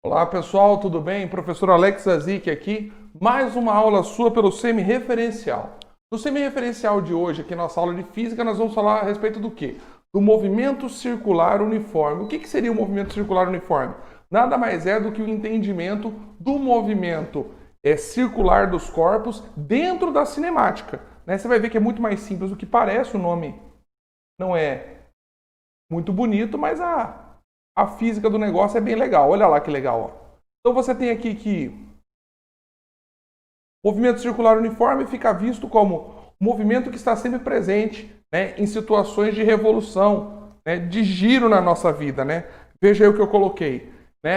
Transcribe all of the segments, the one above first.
Olá pessoal, tudo bem? Professor Alex Azik aqui, mais uma aula sua pelo semi-referencial. No semi-referencial de hoje, aqui na nossa aula de física, nós vamos falar a respeito do quê? Do movimento circular uniforme. O que seria o movimento circular uniforme? Nada mais é do que o entendimento do movimento circular dos corpos dentro da cinemática. Você vai ver que é muito mais simples do que parece, o nome não é muito bonito, mas a física do negócio é bem legal. Olha lá que legal. Ó. Então você tem aqui que o movimento circular uniforme fica visto como um movimento que está sempre presente em situações de revolução, de giro na nossa vida. Veja aí o que eu coloquei.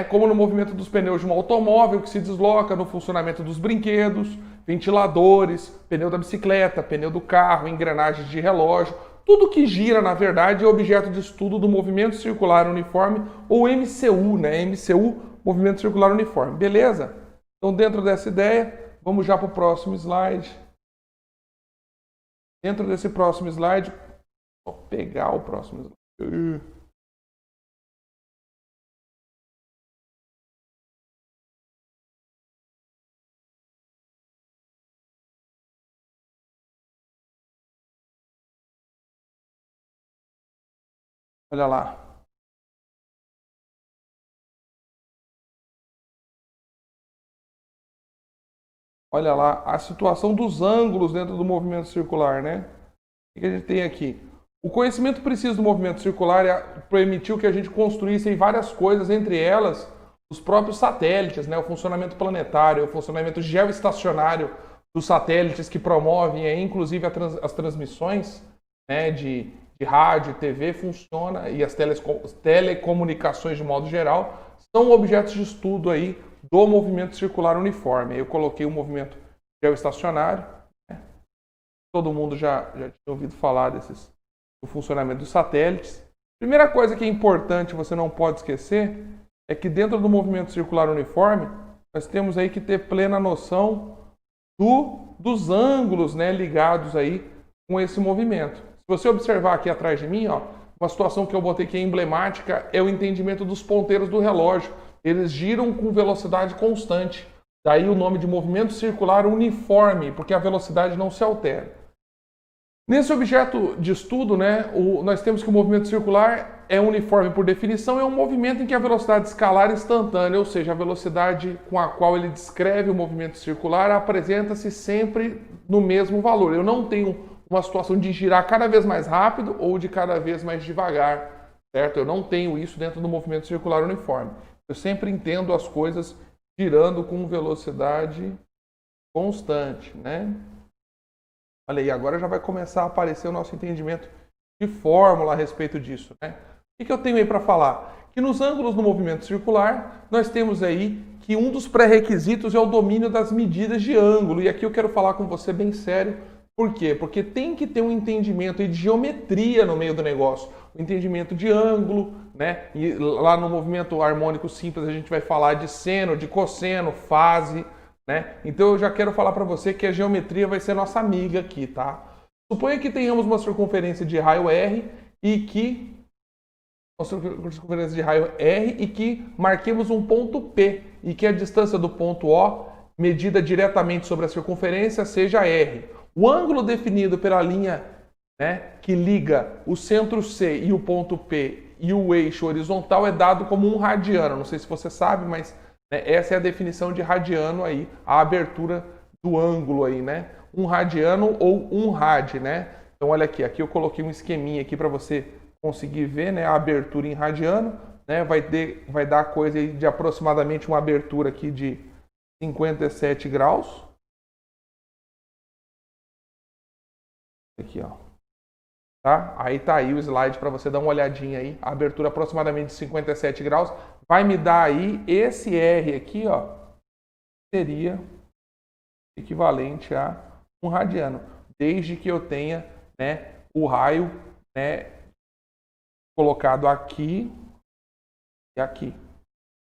Como no movimento dos pneus de um automóvel que se desloca, no funcionamento dos brinquedos, ventiladores, pneu da bicicleta, pneu do carro, engrenagens de relógio. Tudo que gira, na verdade, é objeto de estudo do movimento circular uniforme, ou MCU, MCU, movimento circular uniforme. Beleza? Então, dentro dessa ideia, vamos já para o próximo slide. Dentro desse próximo slide, vou pegar o próximo slide. Olha lá. Olha lá a situação dos ângulos dentro do movimento circular, O que a gente tem aqui? O conhecimento preciso do movimento circular permitiu que a gente construísse várias coisas, entre elas os próprios satélites, o funcionamento planetário, o funcionamento geoestacionário dos satélites que promovem, inclusive, as transmissões de rádio, TV, funciona, e as telecomunicações de modo geral, são objetos de estudo aí do movimento circular uniforme. Eu coloquei o movimento geoestacionário, todo mundo já tinha ouvido falar do funcionamento dos satélites. Primeira coisa que é importante, você não pode esquecer, é que dentro do movimento circular uniforme, nós temos aí que ter plena noção dos ângulos ligados aí com esse movimento. Se você observar aqui atrás de mim, uma situação que eu botei que é emblemática é o entendimento dos ponteiros do relógio. Eles giram com velocidade constante. Daí o nome de movimento circular uniforme, porque a velocidade não se altera. Nesse objeto de estudo, nós temos que o movimento circular é uniforme por definição, é um movimento em que a velocidade escalar é instantânea, ou seja, a velocidade com a qual ele descreve o movimento circular apresenta-se sempre no mesmo valor. Eu não tenho uma situação de girar cada vez mais rápido ou de cada vez mais devagar, certo? Eu não tenho isso dentro do movimento circular uniforme. Eu sempre entendo as coisas girando com velocidade constante, Olha aí, agora já vai começar a aparecer o nosso entendimento de fórmula a respeito disso, O que eu tenho aí para falar? Que nos ângulos do movimento circular, nós temos aí que um dos pré-requisitos é o domínio das medidas de ângulo. E aqui eu quero falar com você bem sério. Por quê? Porque tem que ter um entendimento aí de geometria no meio do negócio. O entendimento de ângulo, E lá no movimento harmônico simples a gente vai falar de seno, de cosseno, fase, Então eu já quero falar para você que a geometria vai ser nossa amiga aqui, tá? Suponha que tenhamos uma circunferência de raio R e que marquemos um ponto P e que a distância do ponto O, medida diretamente sobre a circunferência, seja R. O ângulo definido pela linha que liga o centro C e o ponto P e o eixo horizontal é dado como 1 radiano. Não sei se você sabe, mas essa é a definição de radiano aí, a abertura do ângulo aí, 1 radiano ou 1 rad, Então olha aqui eu coloquei um esqueminha aqui para você conseguir ver, a abertura em radiano, vai dar coisa aí de aproximadamente uma abertura aqui de 57 graus. Aqui, Tá? Aí tá aí o slide para você dar uma olhadinha aí. A abertura aproximadamente de 57 graus. Vai me dar aí esse R aqui, seria equivalente a 1 radiano. Desde que eu tenha, o raio, colocado aqui e aqui.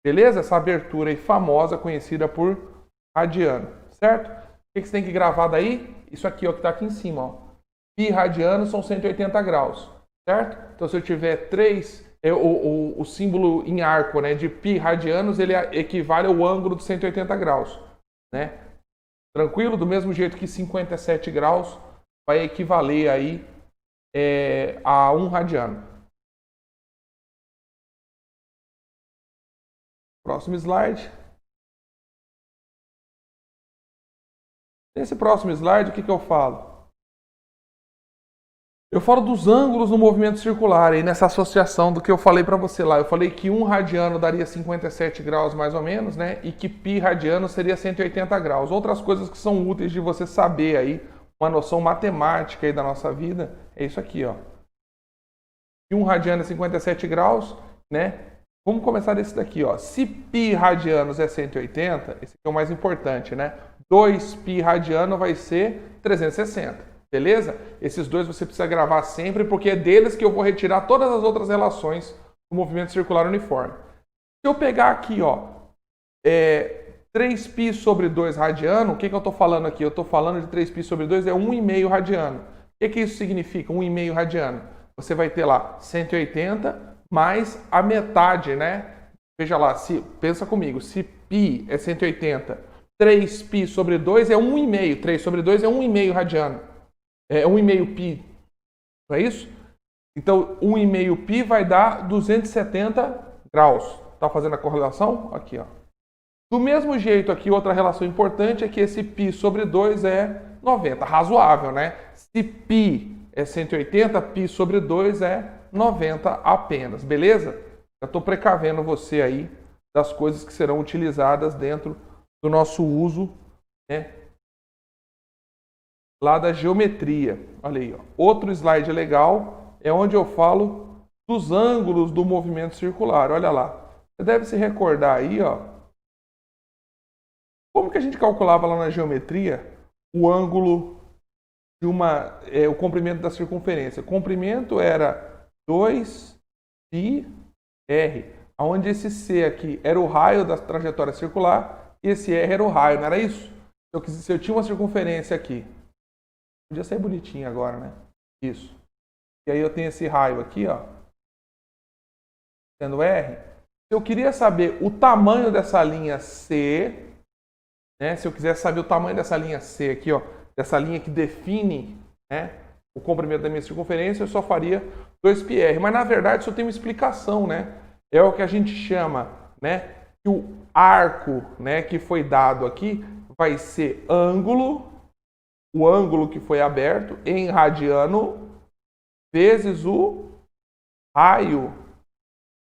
Beleza? Essa abertura aí famosa, conhecida por radiano. Certo? O que você tem que gravar daí? Isso aqui, que está aqui em cima, π radianos são 180 graus, certo? Então, se eu tiver 3, o símbolo em arco, né, de π radianos, ele equivale ao ângulo de 180 graus, né? Tranquilo? Do mesmo jeito que 57 graus vai equivaler aí a 1 radiano. Próximo slide. Nesse próximo slide, o que eu falo? Eu falo dos ângulos no movimento circular, aí nessa associação do que eu falei para você lá. Eu falei que 1 radiano daria 57 graus mais ou menos, né? E que π radiano seria 180 graus. Outras coisas que são úteis de você saber aí, uma noção matemática aí da nossa vida, é isso aqui, ó. 1 radiano é 57 graus, né? Vamos começar desse daqui, ó. Se π radianos é 180, esse aqui é o mais importante, né? 2π radiano vai ser 360. Beleza? Esses dois você precisa gravar sempre, porque é deles que eu vou retirar todas as outras relações do movimento circular uniforme. Se eu pegar aqui, ó, 3π sobre 2 radiano, o que eu estou falando aqui? Eu estou falando de 3π sobre 2 é 1,5 radiano. O que isso significa, 1,5 radiano? Você vai ter lá 180 mais a metade, né? Veja lá, pensa comigo, se π é 180, 3π sobre 2 é 1,5, 3 sobre 2 é 1,5 radiano. É 1,5 π, não é isso? Então, 1,5 π vai dar 270 graus. Tá fazendo a correlação? Aqui, ó. Do mesmo jeito aqui, outra relação importante é que esse π sobre 2 é 90. Razoável, né? Se π é 180, π sobre 2 é 90 apenas. Beleza? Eu estou precavendo você aí das coisas que serão utilizadas dentro do nosso uso, né? Lá da geometria. Olha aí, ó. Outro slide legal é onde eu falo dos ângulos do movimento circular. Olha lá. Você deve se recordar aí, ó. Como que a gente calculava lá na geometria o ângulo de o comprimento da circunferência? O comprimento era 2πr, onde esse C aqui era o raio da trajetória circular e esse R era o raio, não era isso? Se eu tinha uma circunferência aqui, podia sair bonitinho agora, né? Isso. E aí eu tenho esse raio aqui, ó. Sendo R. Se eu queria saber o tamanho dessa linha C, né? Se eu quisesse saber o tamanho dessa linha C aqui, ó. Dessa linha que define, né, o comprimento da minha circunferência, eu só faria 2πr. Mas na verdade isso tem uma explicação, né? É o que a gente chama, né? Que o arco, né, que foi dado aqui vai ser ângulo, o ângulo que foi aberto em radiano vezes o raio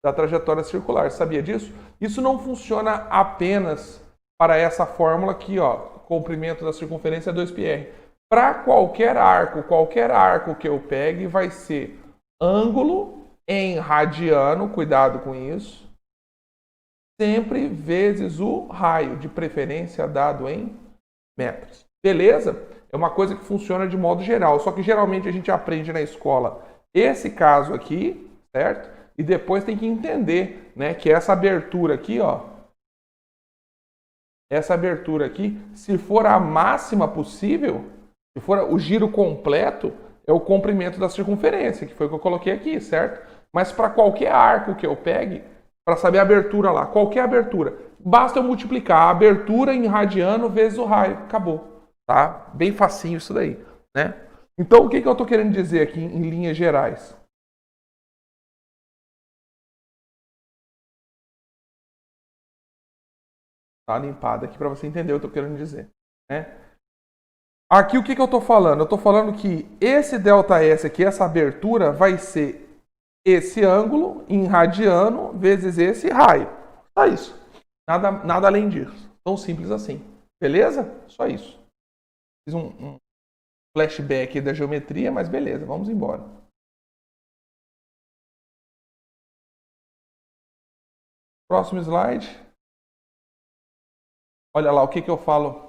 da trajetória circular. Sabia disso? Isso não funciona apenas para essa fórmula aqui, ó, comprimento da circunferência é 2πr. Para qualquer arco que eu pegue vai ser ângulo em radiano, cuidado com isso, sempre vezes o raio, de preferência dado em metros. Beleza? É uma coisa que funciona de modo geral, só que geralmente a gente aprende na escola esse caso aqui, certo? E depois tem que entender, né, que essa abertura aqui, ó, essa abertura aqui, se for a máxima possível, se for o giro completo, é o comprimento da circunferência, que foi o que eu coloquei aqui, certo? Mas para qualquer arco que eu pegue, para saber a abertura lá, qualquer abertura, basta eu multiplicar a abertura em radiano vezes o raio, acabou. Tá? Bem facinho isso daí, né? Então, o que eu estou querendo dizer aqui em linhas gerais? Tá limpada aqui para você entender o que eu estou querendo dizer, né? Aqui o que eu estou falando? Eu estou falando que esse ΔS aqui, essa abertura, vai ser esse ângulo em radiano vezes esse raio. Só isso. Nada além disso. Tão simples assim. Beleza? Só isso. Fiz um flashback da geometria, mas beleza, vamos embora. Próximo slide. Olha lá o que eu falo.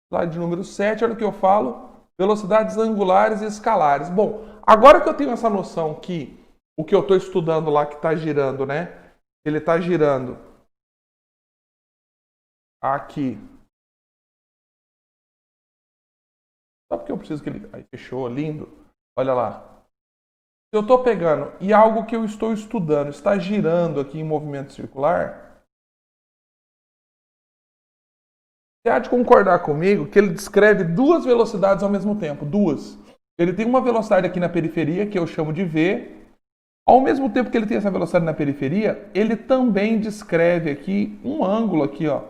Slide número 7, olha o que eu falo. Velocidades angulares e escalares. Bom, agora que eu tenho essa noção que o que eu estou estudando lá que está girando, né? Ele está girando aqui Só porque eu preciso que ele... Aí, fechou, lindo. Olha lá. Se eu estou pegando e algo que eu estou estudando está girando aqui em movimento circular, você há de concordar comigo que ele descreve duas velocidades ao mesmo tempo. Duas. Ele tem uma velocidade aqui na periferia, que eu chamo de V. Ao mesmo tempo que ele tem essa velocidade na periferia, ele também descreve aqui um ângulo aqui, ó.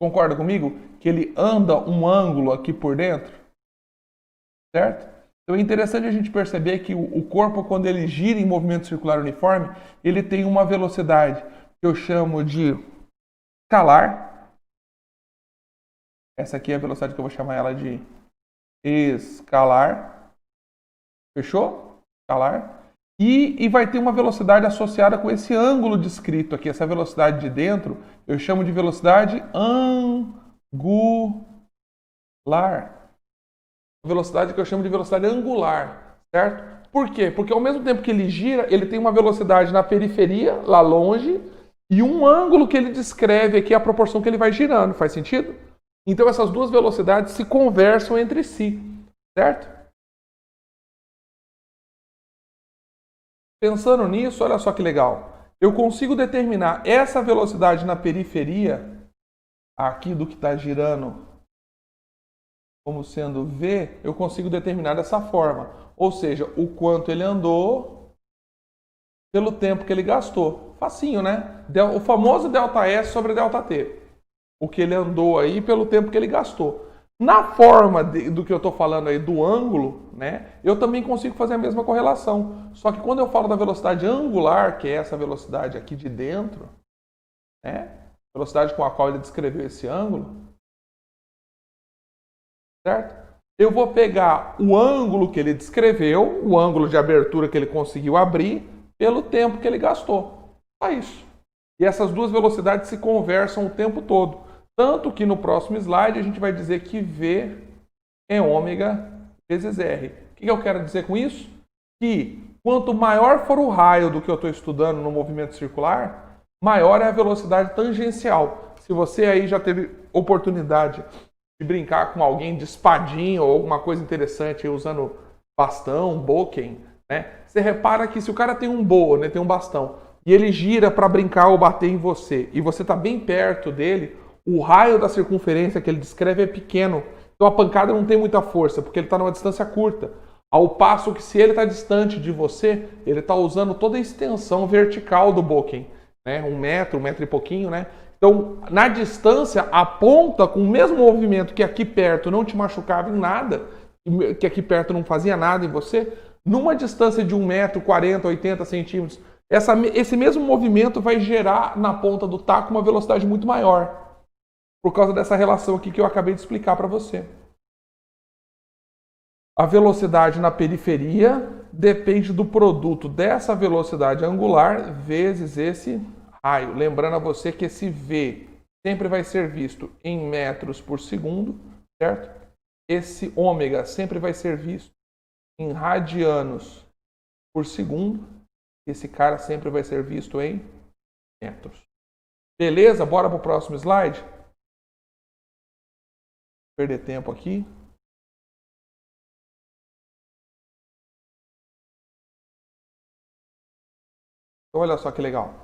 Concorda comigo? Que ele anda um ângulo aqui por dentro. Certo? Então é interessante a gente perceber que o corpo, quando ele gira em movimento circular uniforme, ele tem uma velocidade que eu chamo de escalar. Essa aqui é a velocidade que eu vou chamar ela de escalar. Fechou? Escalar. E vai ter uma velocidade associada com esse ângulo descrito aqui. Essa velocidade de dentro, eu chamo de velocidade angular. Velocidade que eu chamo de velocidade angular, certo? Por quê? Porque ao mesmo tempo que ele gira, ele tem uma velocidade na periferia, lá longe, e um ângulo que ele descreve aqui, a proporção que ele vai girando. Faz sentido? Então essas duas velocidades se conversam entre si, certo? Pensando nisso, olha só que legal. Eu consigo determinar essa velocidade na periferia, aqui do que está girando, como sendo V, eu consigo determinar dessa forma. Ou seja, o quanto ele andou pelo tempo que ele gastou. Facinho, né? O famoso ΔS sobre ΔT. O que ele andou aí pelo tempo que ele gastou. Na forma do que eu estou falando aí do ângulo, né, eu também consigo fazer a mesma correlação. Só que quando eu falo da velocidade angular, que é essa velocidade aqui de dentro, né, velocidade com a qual ele descreveu esse ângulo, certo? Eu vou pegar o ângulo que ele descreveu, o ângulo de abertura que ele conseguiu abrir, pelo tempo que ele gastou. Só isso. E essas duas velocidades se conversam o tempo todo. Tanto que no próximo slide a gente vai dizer que V é ômega vezes R. O que eu quero dizer com isso? Que quanto maior for o raio do que eu estou estudando no movimento circular, maior é a velocidade tangencial. Se você aí já teve oportunidade de brincar com alguém de espadinha ou alguma coisa interessante usando bastão, boken, né? Você repara que se o cara tem um boa, né, tem um bastão, e ele gira para brincar ou bater em você, e você está bem perto dele, o raio da circunferência que ele descreve é pequeno. Então a pancada não tem muita força, porque ele está numa distância curta. Ao passo que se ele está distante de você, ele está usando toda a extensão vertical do boken, né? 1 metro e pouquinho, né? Então, na distância, a ponta, com o mesmo movimento que aqui perto não te machucava em nada, que aqui perto não fazia nada em você, numa distância de 1 metro, 40, 80 centímetros, esse mesmo movimento vai gerar na ponta do taco uma velocidade muito maior. Por causa dessa relação aqui que eu acabei de explicar para você. A velocidade na periferia depende do produto dessa velocidade angular vezes esse raio. Lembrando a você que esse V sempre vai ser visto em metros por segundo, certo? Esse ômega sempre vai ser visto em radianos por segundo. Esse cara sempre vai ser visto em metros. Beleza? Bora para o próximo slide? Perder tempo aqui. Então, olha só que legal.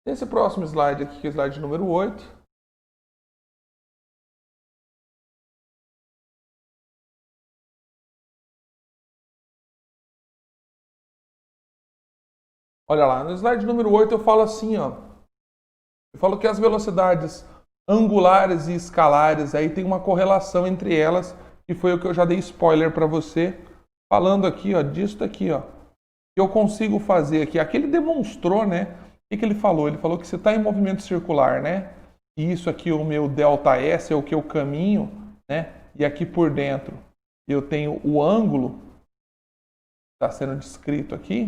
Nesse próximo slide aqui, que é o slide número 8. Olha lá, no slide número 8 eu falo assim, ó. Eu falo que as velocidades angulares e escalares aí tem uma correlação entre elas, que foi o que eu já dei spoiler para você, falando aqui, ó, disso daqui, ó. Que eu consigo fazer aqui. Aqui ele demonstrou, né? O que ele falou? Ele falou que você está em movimento circular, né? E isso aqui, o meu ΔS, é o que eu caminho, né? E aqui por dentro eu tenho o ângulo que está sendo descrito aqui,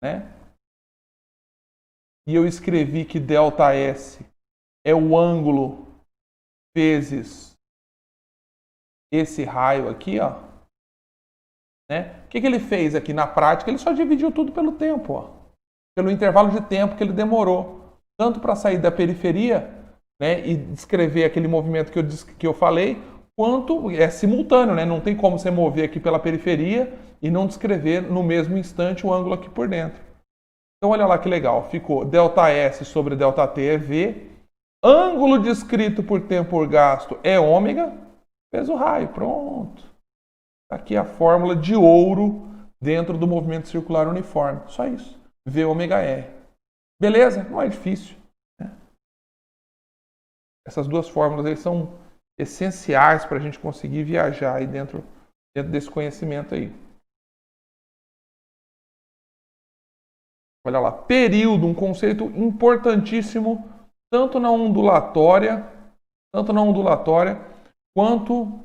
né? E eu escrevi que ΔS é o ângulo vezes esse raio aqui, ó. Né? O que ele fez aqui na prática? Ele só dividiu tudo pelo tempo, ó. Pelo intervalo de tempo que ele demorou. Tanto para sair da periferia, né, e descrever aquele movimento que eu falei, quanto é simultâneo, né? Não tem como você mover aqui pela periferia e não descrever no mesmo instante o ângulo aqui por dentro. Então olha lá que legal, ficou ΔS sobre ΔT é V, ângulo descrito por tempo gasto é ômega, fez o raio, pronto. Aqui a fórmula de ouro dentro do movimento circular uniforme, só isso, V ômega R. Beleza? Não é difícil. Né? Essas duas fórmulas aí são essenciais para a gente conseguir viajar aí dentro desse conhecimento aí. Olha lá, período, um conceito importantíssimo, tanto na ondulatória quanto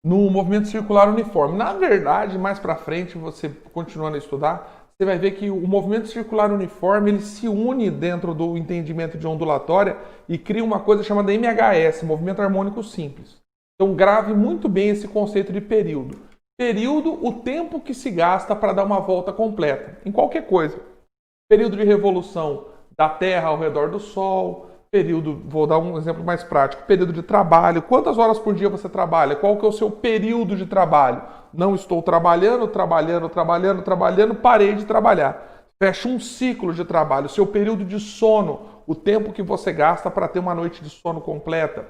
no movimento circular uniforme. Na verdade, mais para frente, você continuando a estudar, você vai ver que o movimento circular uniforme ele se une dentro do entendimento de ondulatória e cria uma coisa chamada MHS, movimento harmônico simples. Então grave muito bem esse conceito de período. Período, o tempo que se gasta para dar uma volta completa, em qualquer coisa. Período de revolução da Terra ao redor do Sol, período, vou dar um exemplo mais prático, período de trabalho, quantas horas por dia você trabalha, qual que é o seu período de trabalho? Não estou trabalhando, parei de trabalhar. Fecha um ciclo de trabalho, seu período de sono, o tempo que você gasta para ter uma noite de sono completa.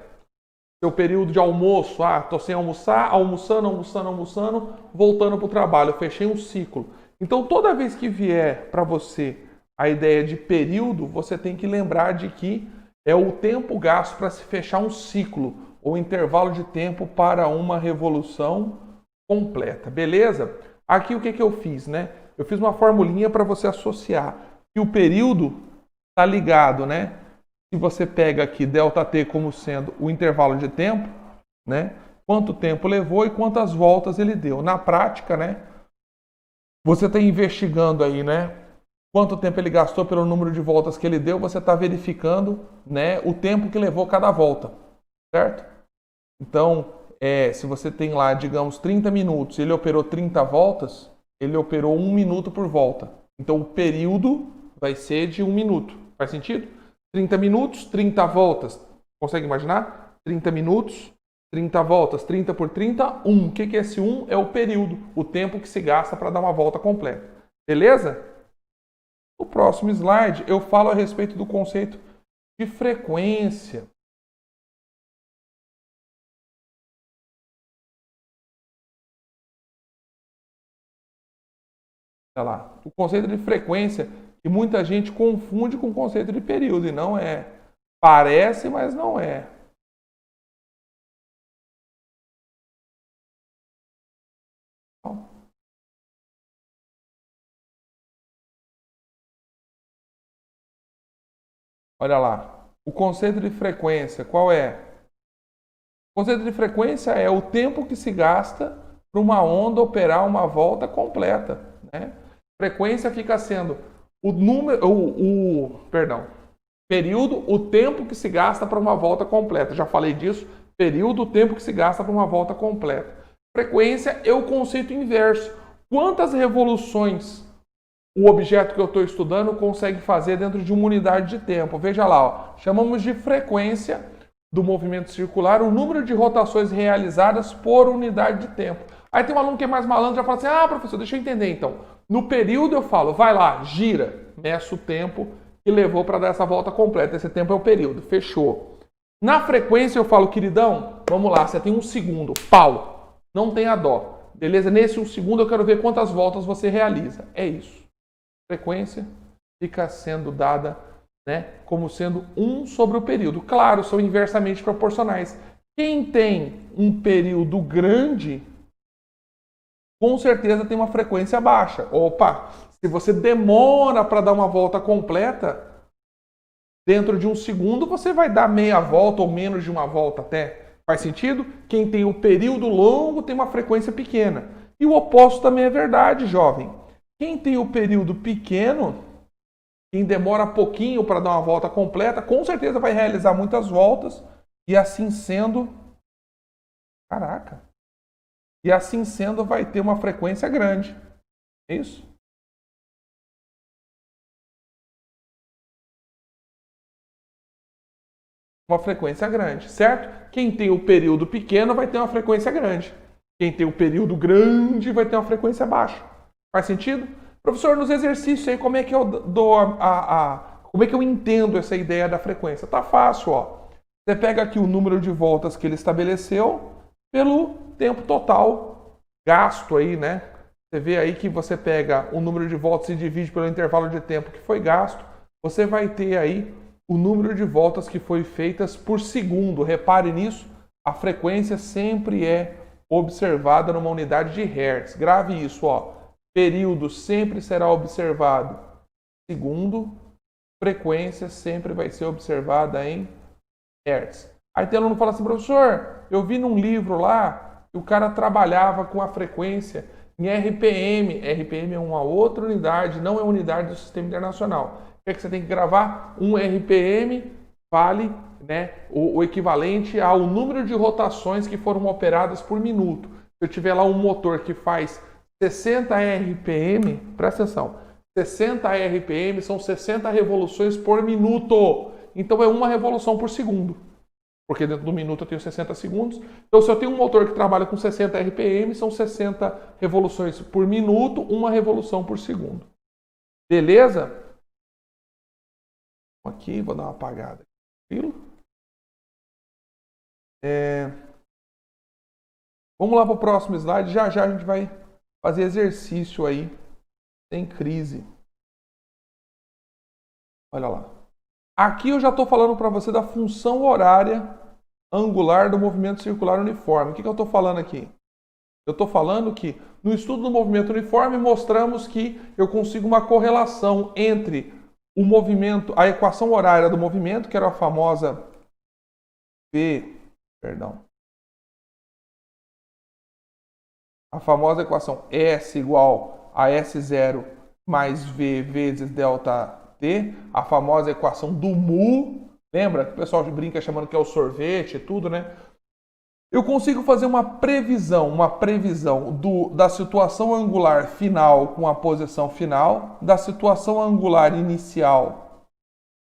Seu período de almoço, estou sem almoçar, almoçando, voltando para o trabalho, fechei um ciclo. Então, toda vez que vier para você a ideia de período, você tem que lembrar de que é o tempo gasto para se fechar um ciclo, ou intervalo de tempo para uma revolução completa, beleza? Aqui o que eu fiz, né? Eu fiz uma formulinha para você associar que o período está ligado, né? Se você pega aqui ΔT como sendo o intervalo de tempo, né? Quanto tempo levou e quantas voltas ele deu. Na prática, né? Você está investigando aí, né? Quanto tempo ele gastou pelo número de voltas que ele deu, você está verificando, né? O tempo que levou cada volta, certo? Então, se você tem lá, digamos, 30 minutos, ele operou 30 voltas, ele operou 1 minuto por volta. Então, o período vai ser de 1 minuto. Faz sentido? 30 minutos, 30 voltas. Consegue imaginar? 30 minutos, 30 voltas. 30 por 30, 1. O que é esse 1? É o período, o tempo que se gasta para dar uma volta completa. Beleza? No próximo slide, eu falo a respeito do conceito de frequência. Olha lá. O conceito de frequência que muita gente confunde com o conceito de período, e não é. Parece, mas não é. Olha lá. O conceito de frequência, qual é? O conceito de frequência é o tempo que se gasta para uma onda operar uma volta completa, né? Frequência fica sendo o número, período, o tempo que se gasta para uma volta completa. Já falei disso. Período, o tempo que se gasta para uma volta completa. Frequência é o conceito inverso. Quantas revoluções o objeto que eu estou estudando consegue fazer dentro de uma unidade de tempo? Veja lá, ó, chamamos de frequência do movimento circular o número de rotações realizadas por unidade de tempo. Aí tem um aluno que é mais malandro e já fala assim, professor, deixa eu entender então. No período eu falo, vai lá, gira, meço o tempo que levou para dar essa volta completa. Esse tempo é o período, fechou. Na frequência eu falo, queridão, vamos lá, você tem 1 segundo, pau, não tenha dó. Beleza? Nesse 1 segundo eu quero ver quantas voltas você realiza. É isso. Frequência fica sendo dada, né, como sendo 1 sobre o período. Claro, são inversamente proporcionais. Quem tem um período grande, com certeza tem uma frequência baixa. Opa, se você demora para dar uma volta completa, dentro de 1 segundo você vai dar meia volta ou menos de 1 volta até. Faz sentido? Quem tem um período longo tem uma frequência pequena. E o oposto também é verdade, jovem. Quem tem o período pequeno, quem demora pouquinho para dar uma volta completa, com certeza vai realizar muitas voltas e assim sendo, e assim sendo vai ter uma frequência grande. É isso? uma frequência grande, certo? Quem tem o período pequeno vai ter uma frequência grande. Quem tem o período grande vai ter uma frequência baixa. Faz sentido? Professor, nos exercícios aí, como é que eu dou como é que eu entendo essa ideia da frequência? Tá fácil, ó. Você pega aqui o número de voltas que ele estabeleceu pelo tempo total gasto aí, né? Você vê aí que você pega o número de voltas e divide pelo intervalo de tempo que foi gasto, você vai ter aí o número de voltas que foi feitas por segundo. Repare nisso, a frequência sempre é observada numa unidade de Hertz. Grave isso, ó. Período sempre será observado segundo, frequência sempre vai ser observada em Hertz. Aí tem aluno que fala assim, professor, eu vi num livro lá que o cara trabalhava com a frequência em RPM. RPM é uma outra unidade, não é unidade do sistema internacional. O que você tem que gravar? Um RPM vale, né, o equivalente ao número de rotações que foram operadas por minuto. Se eu tiver lá um motor que faz 60 RPM, presta atenção, 60 RPM são 60 revoluções por minuto. Então é uma revolução por segundo. Porque dentro do minuto eu tenho 60 segundos. Então se eu tenho um motor que trabalha com 60 RPM, são 60 revoluções por minuto, uma revolução por segundo. Beleza? Aqui, vou dar uma apagada. Vamos lá para o próximo slide. Já já a gente vai fazer exercício aí, sem crise. Olha lá. Aqui eu já estou falando para você da função horária angular do movimento circular uniforme. O que eu estou falando aqui? Eu estou falando que no estudo do movimento uniforme mostramos que eu consigo uma correlação entre o movimento, a equação horária do movimento, que era a famosa a famosa equação S igual a S0 mais V vezes delta T, a famosa equação do mu, lembra que o pessoal brinca chamando que é o sorvete e tudo, né? Eu consigo fazer uma previsão da situação angular final com a posição final, da situação angular inicial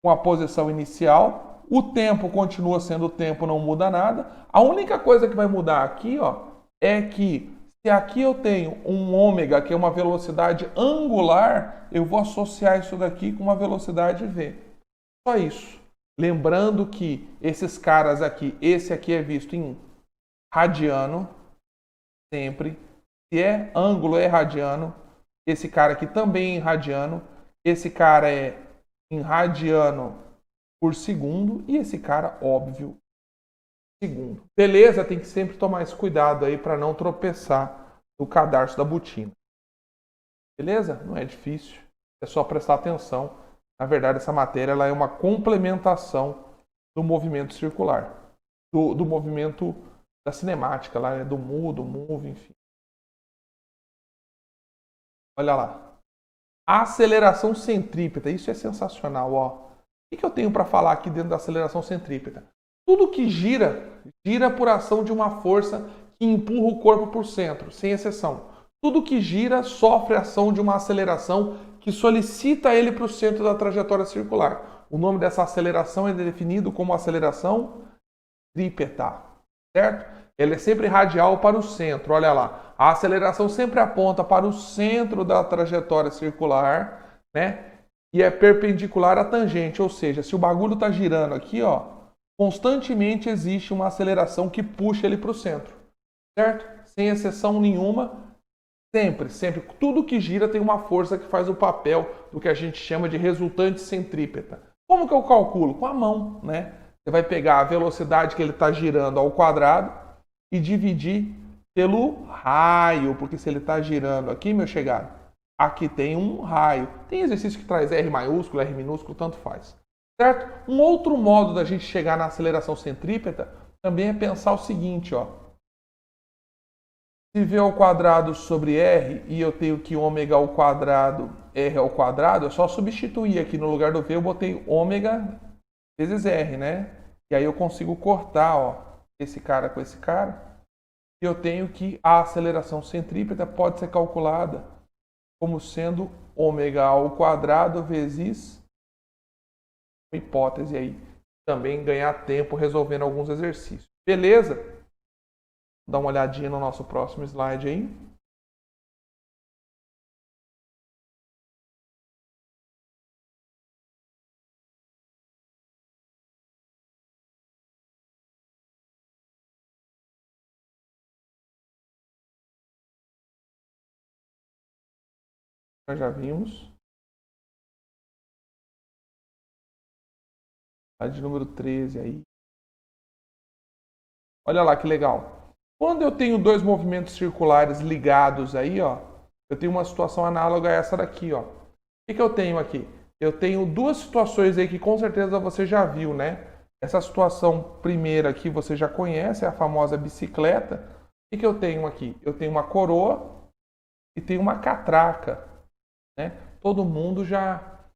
com a posição inicial. O tempo continua sendo o tempo, não muda nada. A única coisa que vai mudar aqui, ó, é que se aqui eu tenho um ômega, que é uma velocidade angular, eu vou associar isso daqui com uma velocidade v. Só isso. Lembrando que esses caras aqui, esse aqui é visto em radiano, sempre. Se é ângulo, é radiano. Esse cara aqui também é em radiano. Esse cara é em radiano por segundo. E esse cara, óbvio, segundo. Beleza? Tem que sempre tomar esse cuidado aí para não tropeçar no cadarço da botina. Beleza? Não é difícil. É só prestar atenção. Na verdade, essa matéria ela é uma complementação do movimento circular. Do movimento da cinemática, lá, né? Do mu, do move, enfim. Olha lá. A aceleração centrípeta. Isso é sensacional, ó. O que eu tenho para falar aqui dentro da aceleração centrípeta? Tudo que gira, gira por ação de uma força que empurra o corpo para o centro, sem exceção. Tudo que gira sofre ação de uma aceleração que solicita ele para o centro da trajetória circular. O nome dessa aceleração é definido como aceleração centrípeta, certo? Ela é sempre radial para o centro, olha lá. A aceleração sempre aponta para o centro da trajetória circular, né? E é perpendicular à tangente, ou seja, se o bagulho está girando aqui, ó, constantemente existe uma aceleração que puxa ele para o centro, certo? Sem exceção nenhuma, sempre. Tudo que gira tem uma força que faz o papel do que a gente chama de resultante centrípeta. Como que eu calculo? Com a mão, né? Você vai pegar a velocidade que ele está girando ao quadrado e dividir pelo raio, porque se ele está girando aqui, meu chegado, aqui tem um raio. Tem exercício que traz R maiúsculo, R minúsculo, tanto faz. Certo? Um outro modo da gente chegar na aceleração centrípeta também é pensar o seguinte, ó. Se V ao quadrado sobre R e eu tenho que ômega ao quadrado, R ao quadrado, é só substituir aqui no lugar do V, eu botei ômega vezes R, né? E aí eu consigo cortar, ó, esse cara com esse cara. E eu tenho que a aceleração centrípeta pode ser calculada como sendo ômega ao quadrado vezes, hipótese aí, também ganhar tempo resolvendo alguns exercícios. Beleza? Dá uma olhadinha no nosso próximo slide aí. Nós já vimos. Slide número 13 aí. Olha lá que legal. Quando eu tenho dois movimentos circulares ligados aí, ó, eu tenho uma situação análoga a essa daqui, ó. O que eu tenho aqui? Eu tenho duas situações aí que com certeza você já viu, né? Essa situação primeira aqui você já conhece, é a famosa bicicleta. O que eu tenho aqui? Eu tenho uma coroa e tenho uma catraca, né? Todo mundo já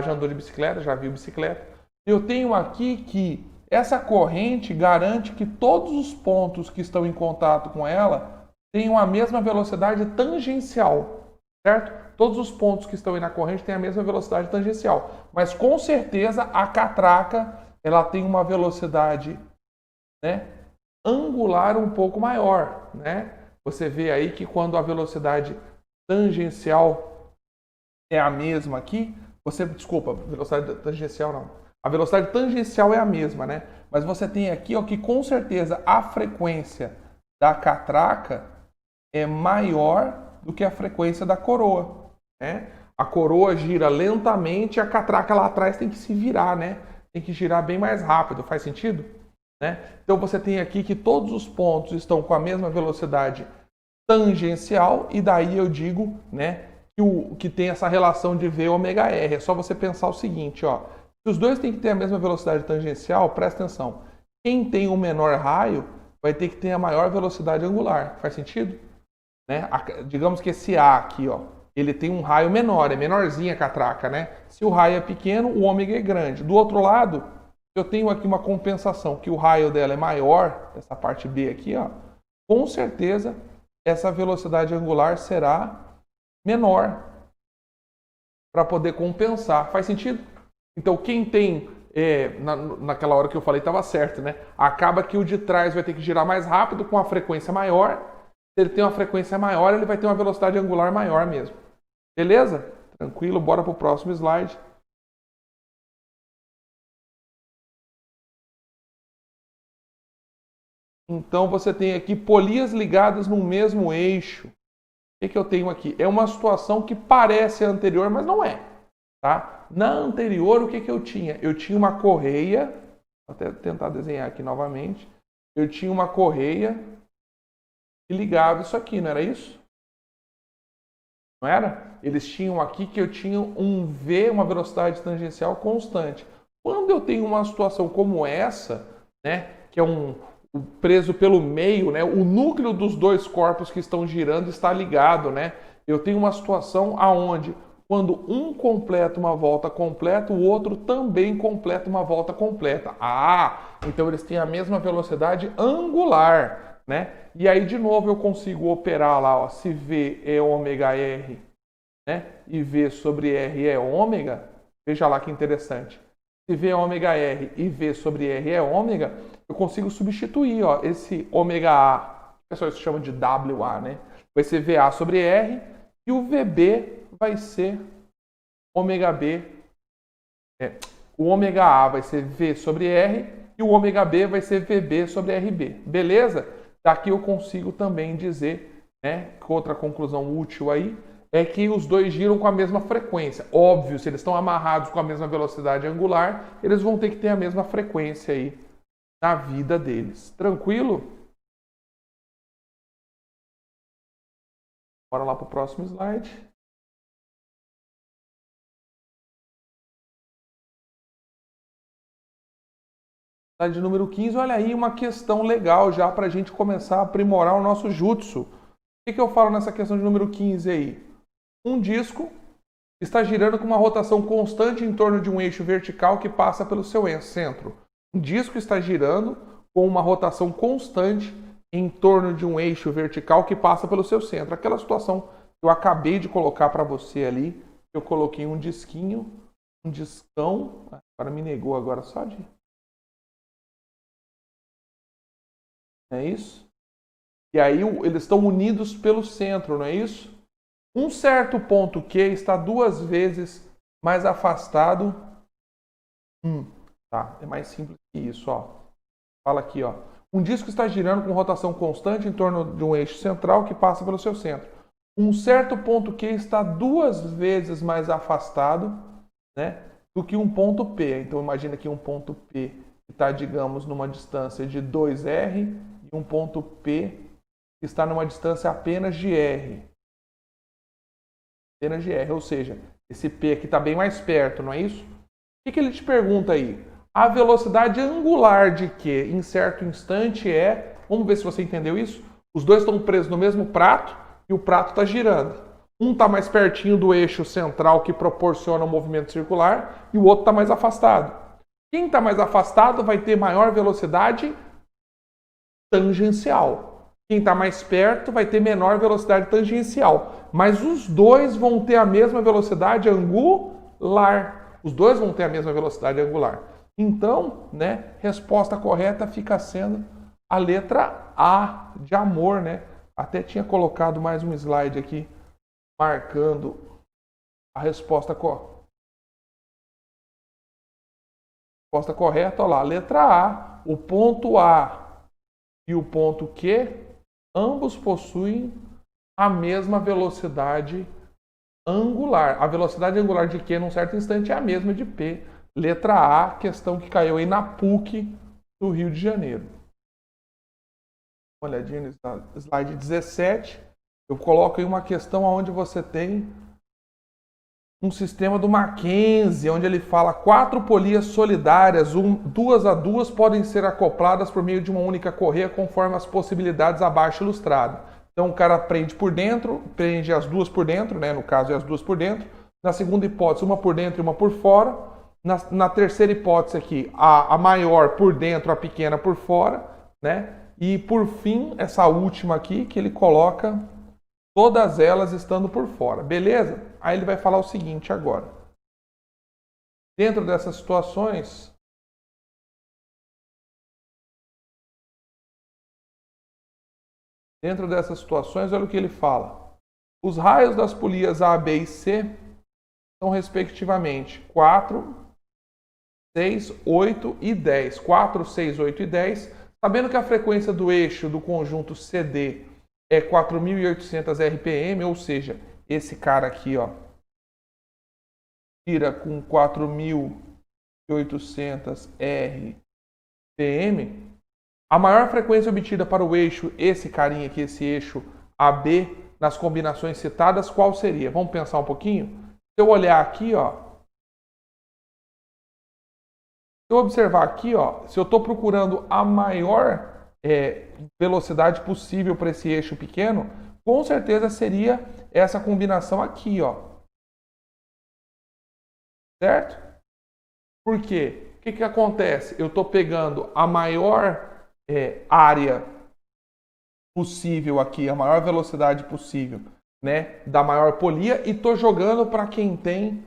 andou de bicicleta, já viu bicicleta. Eu tenho aqui que essa corrente garante que todos os pontos que estão em contato com ela tenham a mesma velocidade tangencial, certo? Todos os pontos que estão aí na corrente têm a mesma velocidade tangencial, mas com certeza a catraca ela tem uma velocidade, né, angular um pouco maior, né? Você vê aí que quando a velocidade tangencial é a mesma aqui, desculpa, velocidade tangencial não. A velocidade tangencial é a mesma, né? Mas você tem aqui, ó, que com certeza a frequência da catraca é maior do que a frequência da coroa, né? A coroa gira lentamente, a catraca lá atrás tem que se virar, né? Tem que girar bem mais rápido, faz sentido? Né? Então você tem aqui que todos os pontos estão com a mesma velocidade tangencial e daí eu digo, né, que tem essa relação de V ômega R. É só você pensar o seguinte, ó. Se os dois têm que ter a mesma velocidade tangencial, presta atenção. Quem tem o menor raio vai ter que ter a maior velocidade angular. Faz sentido? Né? Digamos que esse A aqui, ó, ele tem um raio menor, é menorzinha a catraca, né? Se o raio é pequeno, o ômega é grande. Do outro lado, eu tenho aqui uma compensação, que o raio dela é maior, essa parte B aqui, ó. Com certeza, essa velocidade angular será menor para poder compensar. Faz sentido? Então, quem tem, naquela hora que eu falei, estava certo, né? Acaba que o de trás vai ter que girar mais rápido com a frequência maior. Se ele tem uma frequência maior, ele vai ter uma velocidade angular maior mesmo. Beleza? Tranquilo, bora para o próximo slide. Então, você tem aqui polias ligadas no mesmo eixo. O que eu tenho aqui? É uma situação que parece a anterior, mas não é. Tá? Na anterior, o que eu tinha? Eu tinha uma correia, vou até tentar desenhar aqui novamente. Eu tinha uma correia que ligava isso aqui, não era isso? Não era? Eles tinham aqui que eu tinha um V, uma velocidade tangencial constante. Quando eu tenho uma situação como essa, né, que é preso pelo meio, né, o núcleo dos dois corpos que estão girando está ligado, né? Eu tenho uma situação aonde quando um completa uma volta completa, o outro também completa uma volta completa. Ah, então eles têm a mesma velocidade angular, né? E aí, de novo, eu consigo operar lá, ó, se V é ômega R, né? E V sobre R é ômega, veja lá que interessante. Se V é ômega R e V sobre R é ômega, eu consigo substituir, ó, esse ômega A, o pessoal chama de WA, né? Vai ser VA sobre R e o VB vai ser ômega B. O ômega A vai ser V sobre R e o ômega B vai ser VB sobre RB. Beleza? Daqui eu consigo também dizer, né, que outra conclusão útil aí é que os dois giram com a mesma frequência. Óbvio, se eles estão amarrados com a mesma velocidade angular, eles vão ter que ter a mesma frequência aí na vida deles. Tranquilo? Bora lá para o próximo slide. Slide número 15, olha aí uma questão legal já para a gente começar a aprimorar o nosso jutsu. O que eu falo nessa questão de número 15 aí? Um disco está girando com uma rotação constante em torno de um eixo vertical que passa pelo seu centro. Um disco está girando com uma rotação constante em torno de um eixo vertical que passa pelo seu centro. Aquela situação que eu acabei de colocar para você ali, eu coloquei um disquinho, um discão, agora me negou agora só de não é isso? E aí eles estão unidos pelo centro, não é isso? Um certo ponto Q está 2 vezes mais afastado. Tá, é mais simples que isso, ó. Fala aqui, ó. Um disco está girando com rotação constante em torno de um eixo central que passa pelo seu centro. Um certo ponto Q está 2 vezes mais afastado, né, do que um ponto P. Então imagina que um ponto P que está, digamos, numa distância de 2R e um ponto P que está numa distância apenas de R. Apenas de R, ou seja, esse P aqui está bem mais perto, não é isso? O que ele te pergunta aí? A velocidade angular de Q em certo instante é... Vamos ver se você entendeu isso? Os dois estão presos no mesmo prato e o prato está girando. Um está mais pertinho do eixo central que proporciona o movimento circular e o outro está mais afastado. Quem está mais afastado vai ter maior velocidade tangencial. Quem está mais perto vai ter menor velocidade tangencial. Mas os dois vão ter a mesma velocidade angular. Os dois vão ter a mesma velocidade angular. Então, né, resposta correta fica sendo a letra A, de amor, né? Até tinha colocado mais um slide aqui, marcando a resposta correta. Olha lá, letra A, o ponto A e o ponto Q, ambos possuem a mesma velocidade angular. A velocidade angular de Q, num certo instante, é a mesma de P. Letra A, questão que caiu aí na PUC do Rio de Janeiro. Uma olhadinha no slide 17. Eu coloco aí uma questão onde você tem um sistema do Mackenzie, onde ele fala 4 polias solidárias, 2 a 2, podem ser acopladas por meio de uma única correia, conforme as possibilidades abaixo ilustradas. Então o cara prende por dentro, prende as duas por dentro, né? No caso é as duas por dentro. Na segunda hipótese, uma por dentro e uma por fora. Na terceira hipótese aqui, a maior por dentro, a pequena por fora, né? E por fim, essa última aqui, que ele coloca todas elas estando por fora. Beleza? Aí ele vai falar o seguinte agora. Dentro dessas situações, olha o que ele fala. Os raios das polias A, B e C são respectivamente 4, 6, 8 e 10. 4, 6, 8 e 10. Sabendo que a frequência do eixo do conjunto CD é 4.800 RPM, ou seja, esse cara aqui, ó, gira com 4.800 RPM, a maior frequência obtida para o eixo, esse carinha aqui, esse eixo AB, nas combinações citadas, qual seria? Vamos pensar um pouquinho? Se eu olhar aqui, ó, se eu observar aqui, ó, se eu estou procurando a maior velocidade possível para esse eixo pequeno, com certeza seria essa combinação aqui, ó. Certo? Por quê? O que acontece? Eu estou pegando a maior área possível aqui, a maior velocidade possível, né, da maior polia, e estou jogando para quem tem,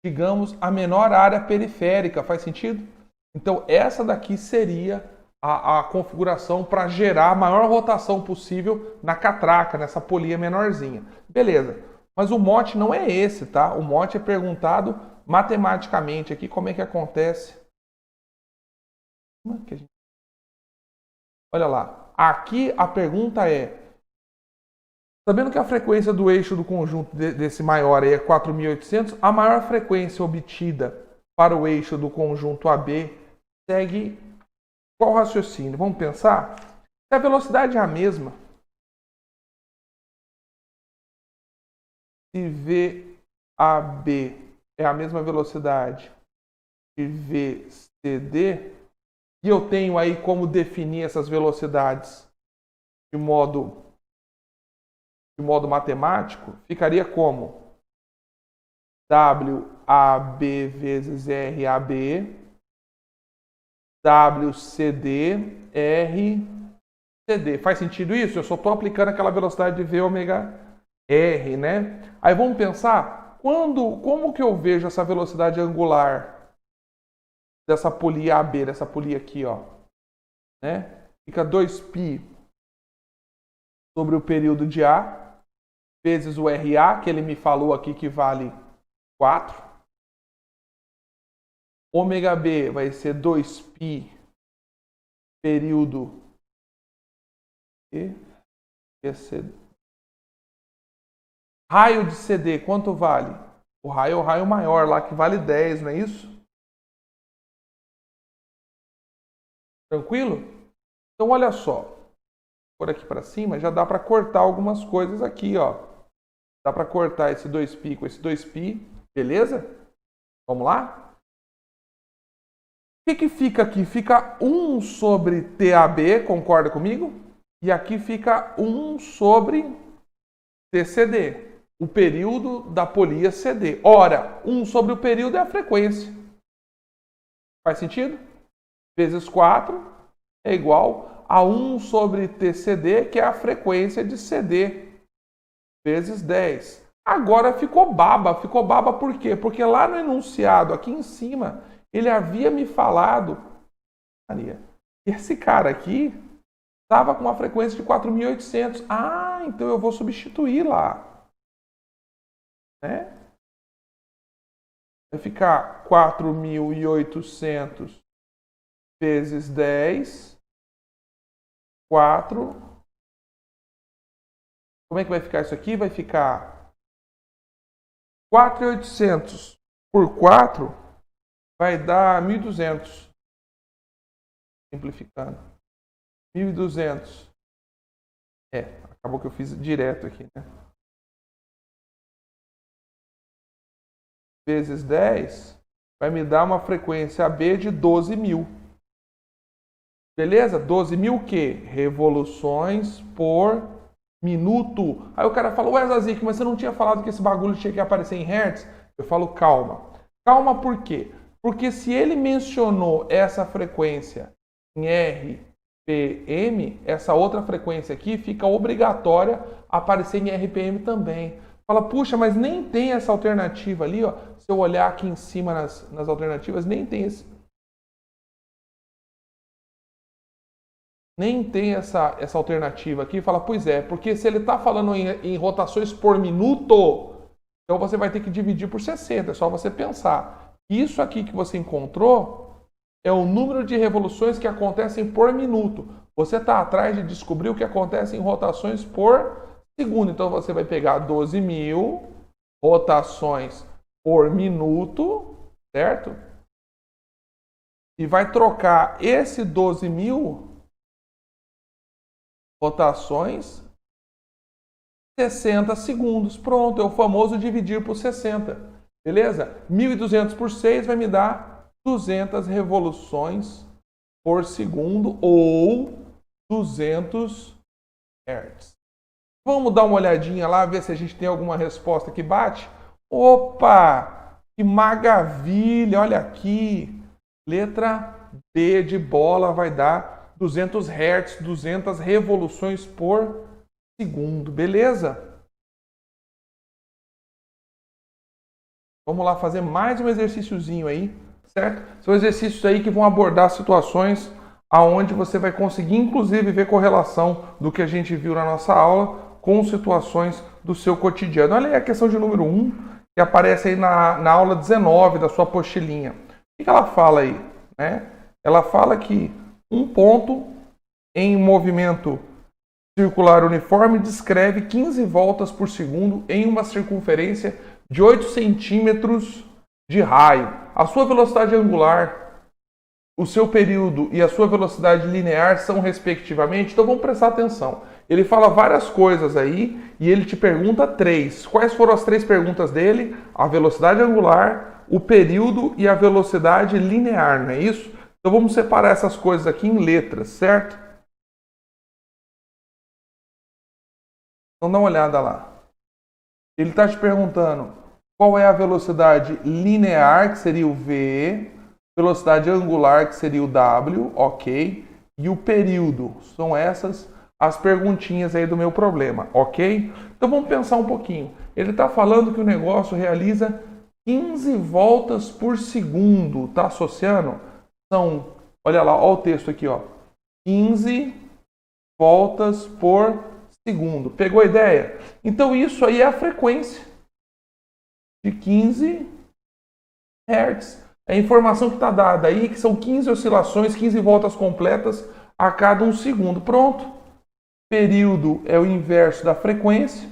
digamos, a menor área periférica. Faz sentido? Então, essa daqui seria a configuração para gerar a maior rotação possível na catraca, nessa polia menorzinha. Beleza. Mas o mote não é esse, tá? O mote é perguntado matematicamente aqui como é que acontece. Olha lá. Aqui a pergunta é: sabendo que a frequência do eixo do conjunto desse maior aí é 4.800, a maior frequência obtida para o eixo do conjunto AB segue qual raciocínio? Vamos pensar? Se a velocidade é a mesma, se VAB é a mesma velocidade de VCD, e eu tenho aí como definir essas velocidades de modo matemático, ficaria como WAB vezes RAB, WCD, RCD. Faz sentido isso? Eu só estou aplicando aquela velocidade de V ômega R, né? Aí vamos pensar, como que eu vejo essa velocidade angular dessa polia AB, dessa polia aqui, ó, né? Fica 2π sobre o período de A, vezes o RA, que ele me falou aqui que vale 4. Ômega B vai ser 2π período e raio de CD, quanto vale? O raio é o raio maior lá, que vale 10, não é isso? Tranquilo? Então, olha só. Por aqui para cima, já dá para cortar algumas coisas aqui, ó. Dá para cortar esse 2π com esse 2π, beleza? Vamos lá? O que fica aqui? Fica 1 sobre TAB, concorda comigo? E aqui fica 1 sobre TCD, o período da polia CD. Ora, 1 sobre o período é a frequência. Faz sentido? Vezes 4 é igual a 1 sobre TCD, que é a frequência de CD, vezes 10. Agora ficou baba por quê? Porque lá no enunciado, aqui em cima, ele havia me falado, Maria, esse cara aqui estava com uma frequência de 4.800. Ah, então eu vou substituir lá. Né? Vai ficar 4.800 vezes 10, 4. Como é que vai ficar isso aqui? Vai ficar 4.800 por 4 vai dar 1.200. Simplificando. 1.200. Acabou que eu fiz direto aqui, né? Vezes 10 vai me dar uma frequência AB de 12.000. Beleza? 12.000 o quê? Revoluções por minuto. Aí o cara fala, ué, Zazik, mas você não tinha falado que esse bagulho tinha que aparecer em hertz? Eu falo, calma. Calma por quê? Porque se ele mencionou essa frequência em RPM, essa outra frequência aqui fica obrigatória a aparecer em RPM também. Fala, puxa, mas nem tem essa alternativa ali, ó. Se eu olhar aqui em cima nas alternativas, nem tem essa alternativa aqui. Fala, pois é, porque se ele está falando em rotações por minuto, então você vai ter que dividir por 60. É só você pensar. Isso aqui que você encontrou é o número de revoluções que acontecem por minuto. Você está atrás de descobrir o que acontece em rotações por segundo. Então você vai pegar 12.000 rotações por minuto, certo? E vai trocar esse 12.000 rotações 60 segundos. Pronto, é o famoso dividir por 60. Beleza? 1.200 por 6 vai me dar 200 revoluções por segundo ou 200 Hz. Vamos dar uma olhadinha lá, ver se a gente tem alguma resposta que bate? Opa! Que maravilha! Olha aqui. Letra D de bola vai dar 200 Hz, 200 revoluções por segundo. Beleza? Vamos lá fazer mais um exercíciozinho aí, certo? São exercícios aí que vão abordar situações aonde você vai conseguir, inclusive, ver correlação do que a gente viu na nossa aula com situações do seu cotidiano. Olha aí a questão de número 1, que aparece aí na aula 19 da sua apostilinha. O que ela fala aí? Né? Ela fala que um ponto em movimento circular uniforme descreve 15 voltas por segundo em uma circunferência de 8 centímetros de raio. A sua velocidade angular, o seu período e a sua velocidade linear são respectivamente. Então vamos prestar atenção. Ele fala várias coisas aí e ele te pergunta 3. Quais foram as 3 perguntas dele? A velocidade angular, o período e a velocidade linear, não é isso? Então vamos separar essas coisas aqui em letras, certo? Então dá uma olhada lá. Ele está te perguntando qual é a velocidade linear, que seria o V, velocidade angular, que seria o W, ok? E o período. São essas as perguntinhas aí do meu problema, ok? Então vamos pensar um pouquinho. Ele está falando que o negócio realiza 15 voltas por segundo. Está associando? São, olha lá, olha o texto aqui, ó. 15 voltas por segundo. Pegou a ideia? Então isso aí é a frequência de 15 Hz. É a informação que está dada aí, que são 15 oscilações, 15 voltas completas a cada 1 segundo. Pronto. Período é o inverso da frequência.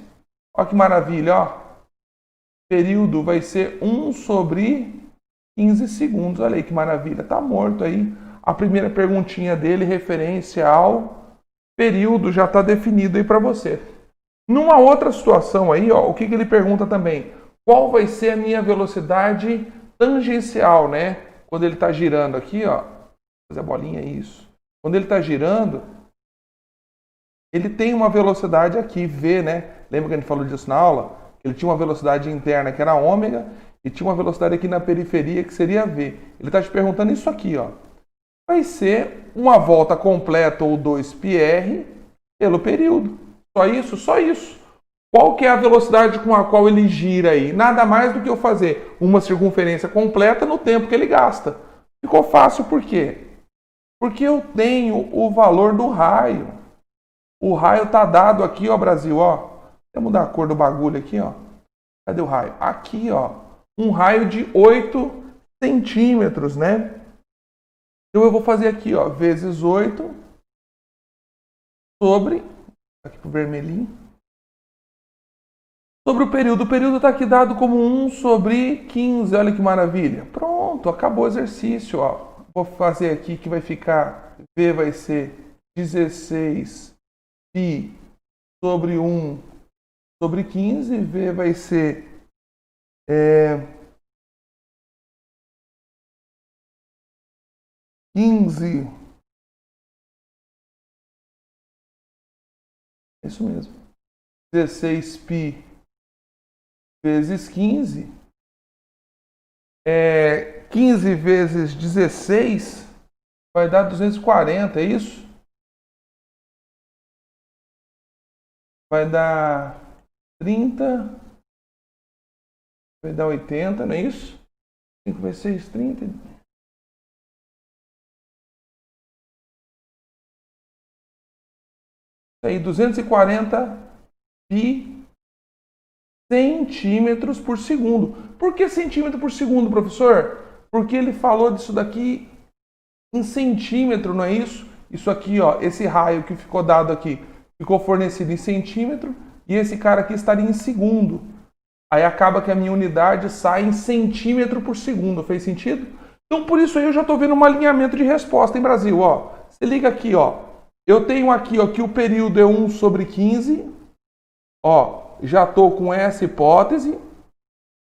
Olha que maravilha, ó. Período vai ser 1 sobre 15 segundos. Olha aí que maravilha. Tá morto aí. A primeira perguntinha dele, referência ao período, já está definido aí para você. Numa outra situação aí, ó, o que ele pergunta também? Qual vai ser a minha velocidade tangencial, né? Quando ele está girando aqui, ó. Fazer a bolinha, isso. Quando ele está girando, ele tem uma velocidade aqui, V, né? Lembra que a gente falou disso na aula? Ele tinha uma velocidade interna que era ômega e tinha uma velocidade aqui na periferia que seria V. Ele está te perguntando isso aqui, ó. Vai ser uma volta completa ou 2πr pelo período. Só isso? Só isso. Qual que é a velocidade com a qual ele gira aí? Nada mais do que eu fazer uma circunferência completa no tempo que ele gasta. Ficou fácil por quê? Porque eu tenho o valor do raio. O raio está dado aqui, ó, Brasil, ó. Deixa eu mudar a cor do bagulho aqui, ó. Cadê o raio? Aqui, ó. Um raio de 8 centímetros, né? Então eu vou fazer aqui, ó, vezes 8 sobre, aqui pro vermelhinho, sobre o período. O período está aqui dado como 1 sobre 15, olha que maravilha. Pronto, acabou o exercício, ó. Vou fazer aqui que vai ficar, V vai ser 16 π sobre 1 sobre 15, V vai ser 15, é isso mesmo, 16 π vezes 15, 15 vezes 16 vai dar 240, é isso? Vai dar 30, vai dar 80, não é isso? 5 vezes 6, 30. Aí 240 pi centímetros por segundo. Por que centímetro por segundo, professor? Porque ele falou disso daqui em centímetro, não é isso? Isso aqui, ó, esse raio que ficou dado aqui, ficou fornecido em centímetro e esse cara aqui estaria em segundo. Aí acaba que a minha unidade sai em centímetro por segundo. Fez sentido? Então por isso aí eu já estou vendo um alinhamento de resposta em Brasil, ó. Se liga aqui, ó. Eu tenho aqui, ó, que o período é 1 sobre 15. Ó, já estou com essa hipótese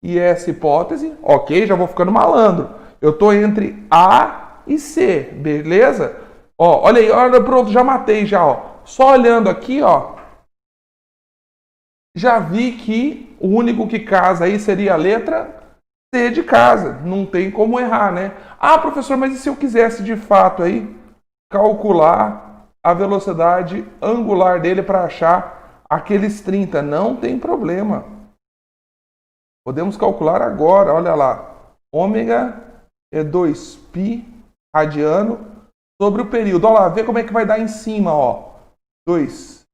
e essa hipótese. Ok, já vou ficando malandro. Eu estou entre A e C, beleza? Ó, olha aí, olha, pronto, já matei já, ó. Só olhando aqui, ó, já vi que o único que casa aí seria a letra C de casa. Não tem como errar, né? Ah, professor, mas e se eu quisesse de fato aí calcular a velocidade angular dele para achar aqueles 30? Não tem problema. Podemos calcular agora, olha lá. Ômega é 2π radiano sobre o período. Olha lá, vê como é que vai dar em cima, ó. 2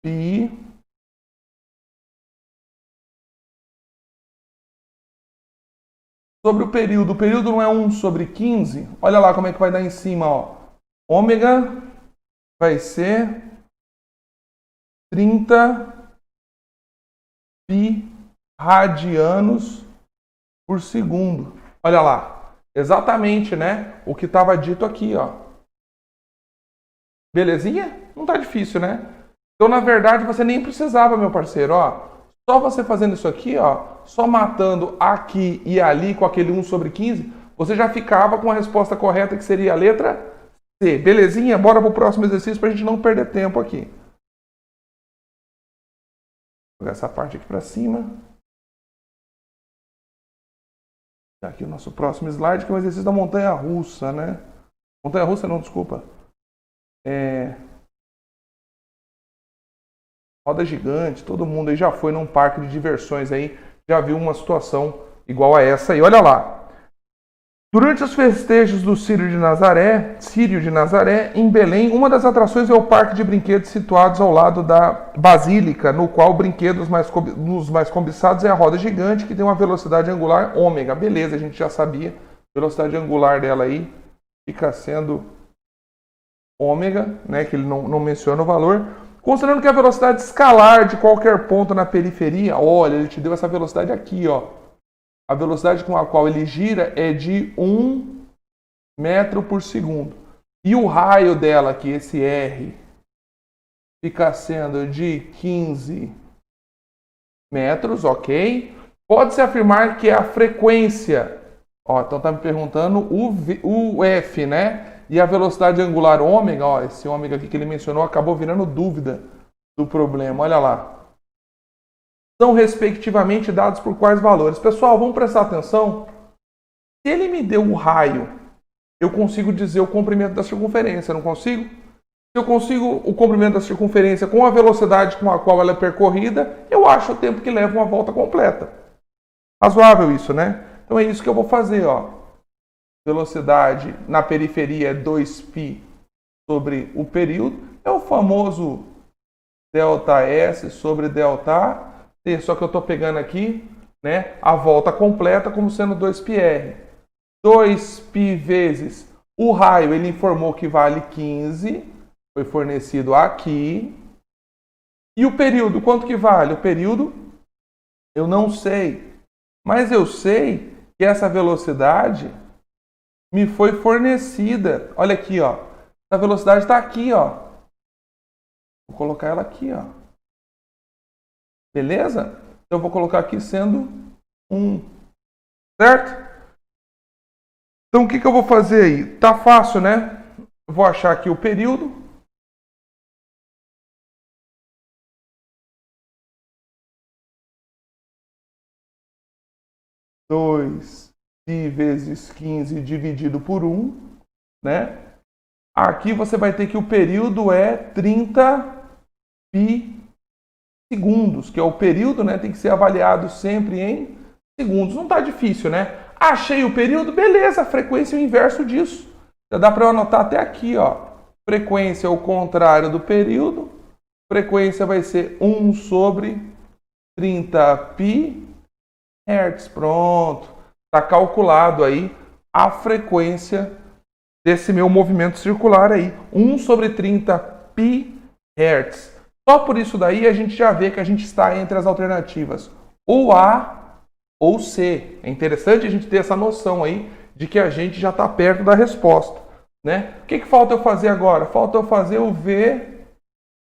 π sobre o período. O período não é 1 sobre 15? Olha lá como é que vai dar em cima, ó. Ômega vai ser 30 π radianos por segundo. Olha lá. Exatamente, né? O que estava dito aqui, ó. Belezinha? Não tá difícil, né? Então, na verdade, você nem precisava, meu parceiro, ó. Só você fazendo isso aqui, ó, só matando aqui e ali com aquele 1 sobre 15, você já ficava com a resposta correta, que seria a letra C. Belezinha? Bora pro próximo exercício pra gente não perder tempo aqui. Vou jogar essa parte aqui pra cima. Aqui o nosso próximo slide, que é o exercício da montanha-russa, né? Montanha-russa não, desculpa. Roda gigante, todo mundo aí já foi num parque de diversões aí, já viu uma situação igual a essa aí. Olha lá. Durante os festejos do Círio de Nazaré, em Belém, uma das atrações é o parque de brinquedos situados ao lado da Basílica, no qual o brinquedo dos mais cobiçados é a roda gigante, que tem uma velocidade angular ômega. Beleza, a gente já sabia. A velocidade angular dela aí fica sendo ômega, né, que ele não menciona o valor. Considerando que a velocidade escalar de qualquer ponto na periferia, olha, ele te deu essa velocidade aqui, ó. A velocidade com a qual ele gira é de 1 metro por segundo. E o raio dela aqui, esse R, fica sendo de 15 metros, ok? Pode-se afirmar que é a frequência. Ó, então tá me perguntando o F, né? E a velocidade angular ômega, ó, esse ômega aqui que ele mencionou acabou virando dúvida do problema. Olha lá. São respectivamente dados por quais valores? Pessoal, vamos prestar atenção. Se ele me deu o raio, eu consigo dizer o comprimento da circunferência, não consigo? Se eu consigo o comprimento da circunferência com a velocidade com a qual ela é percorrida, eu acho o tempo que leva uma volta completa. Razoável isso, né? Então é isso que eu vou fazer, ó. Velocidade na periferia é 2π sobre o período. É o famoso ΔS sobre ΔT. Só que eu estou pegando aqui, né, a volta completa como sendo 2πr. 2π vezes o raio, ele informou que vale 15, foi fornecido aqui. E o período, quanto que vale? O período, eu não sei. Mas eu sei que essa velocidade me foi fornecida. Olha aqui, ó. Essa velocidade está aqui, ó. Vou colocar ela aqui, ó. Beleza? Então eu vou colocar aqui sendo 1. Certo? Então o que eu vou fazer aí? Tá fácil, né? Vou achar aqui o período. Dois π vezes 15 dividido por 1, né? Aqui você vai ter que o período é 30π segundos, que é o período, né? Tem que ser avaliado sempre em segundos. Não está difícil, né? Achei o período, beleza, a frequência é o inverso disso. Já dá para eu anotar até aqui, ó. Frequência é o contrário do período. Frequência vai ser 1 sobre 30π Hz. Pronto. Está calculado aí a frequência desse meu movimento circular aí. 1 sobre 30π Hz. Só por isso daí a gente já vê que a gente está entre as alternativas ou A ou C. É interessante a gente ter essa noção aí de que a gente já está perto da resposta, né? O que falta eu fazer agora? Falta eu fazer o V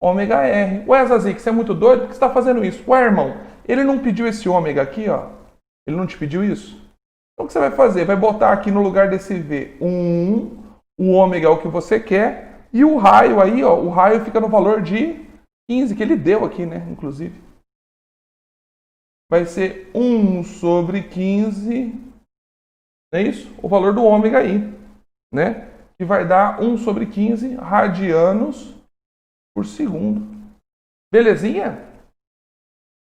ômega R. Ué, Zazik, você é muito doido? Por que você está fazendo isso? Ué, irmão, ele não pediu esse ômega aqui, ó? Ele não te pediu isso? Então o que você vai fazer? Vai botar aqui no lugar desse V o ômega é o que você quer, e o raio aí, ó, o raio fica no valor de 15, que ele deu aqui, né, inclusive. Vai ser 1 sobre 15, não é isso? O valor do ômega aí, né? Que vai dar 1 sobre 15 radianos por segundo. Belezinha?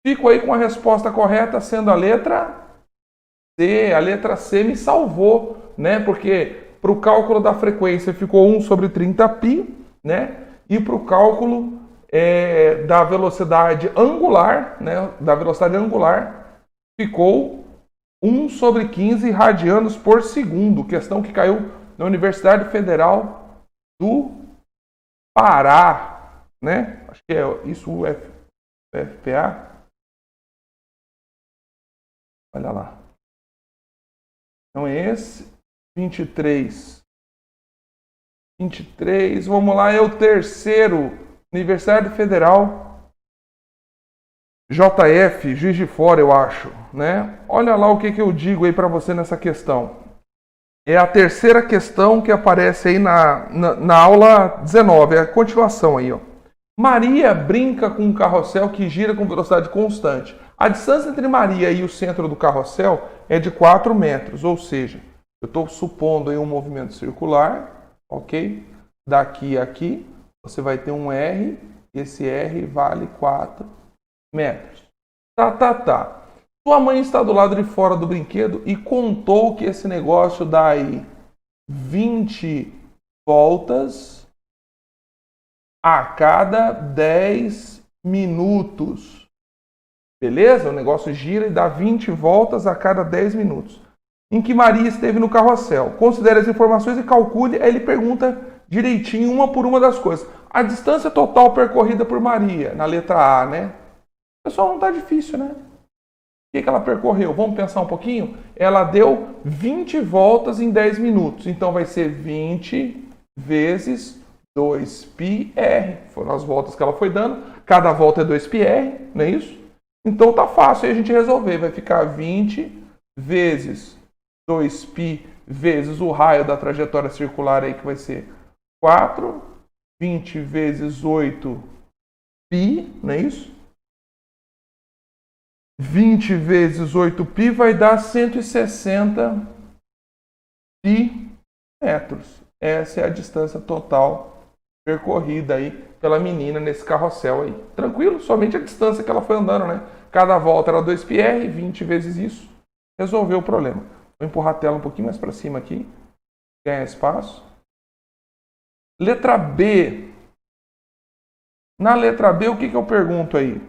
Fico aí com a resposta correta, sendo a letra C. A letra C me salvou, né? Porque para o cálculo da frequência ficou 1 sobre 30π, né? E para o cálculo da velocidade angular, né, da velocidade angular, ficou 1 sobre 15 radianos por segundo. Questão que caiu na Universidade Federal do Pará, né? Acho que é isso, o UFPA. Olha lá. Então esse, 23, vamos lá, é o terceiro. Universidade Federal, JF, Juiz de Fora, eu acho, né? Olha lá o que eu digo aí para você nessa questão. É a terceira questão que aparece aí na aula 19, é a continuação aí, ó. Maria brinca com um carrossel que gira com velocidade constante. A distância entre Maria e o centro do carrossel é de 4 metros, ou seja, eu estou supondo aí um movimento circular, ok? Daqui a aqui. Você vai ter um R, esse R vale 4 metros. Tá. Sua mãe está do lado de fora do brinquedo e contou que esse negócio dá aí 20 voltas a cada 10 minutos. Beleza? O negócio gira e dá 20 voltas a cada 10 minutos. Em que Maria esteve no carrossel. Considere as informações e calcule. Aí ele pergunta direitinho, uma por uma das coisas. A distância total percorrida por Maria, na letra A, né? Pessoal, não está difícil, né? O que ela percorreu? Vamos pensar um pouquinho? Ela deu 20 voltas em 10 minutos. Então vai ser 20 vezes 2πr. Foram as voltas que ela foi dando. Cada volta é 2πr, não é isso? Então tá fácil aí a gente resolver. Vai ficar 20 vezes 2π vezes o raio da trajetória circular aí, que vai ser 4. 20 vezes 8π, não é isso? 20 vezes 8π vai dar 160 pi metros. Essa é a distância total percorrida aí pela menina nesse carrossel aí. Tranquilo? Somente a distância que ela foi andando, né? Cada volta era 2πr, 20 vezes isso. Resolveu o problema. Vou empurrar a tela um pouquinho mais para cima aqui. Ganhar espaço. Letra B. Na letra B, o que eu pergunto aí?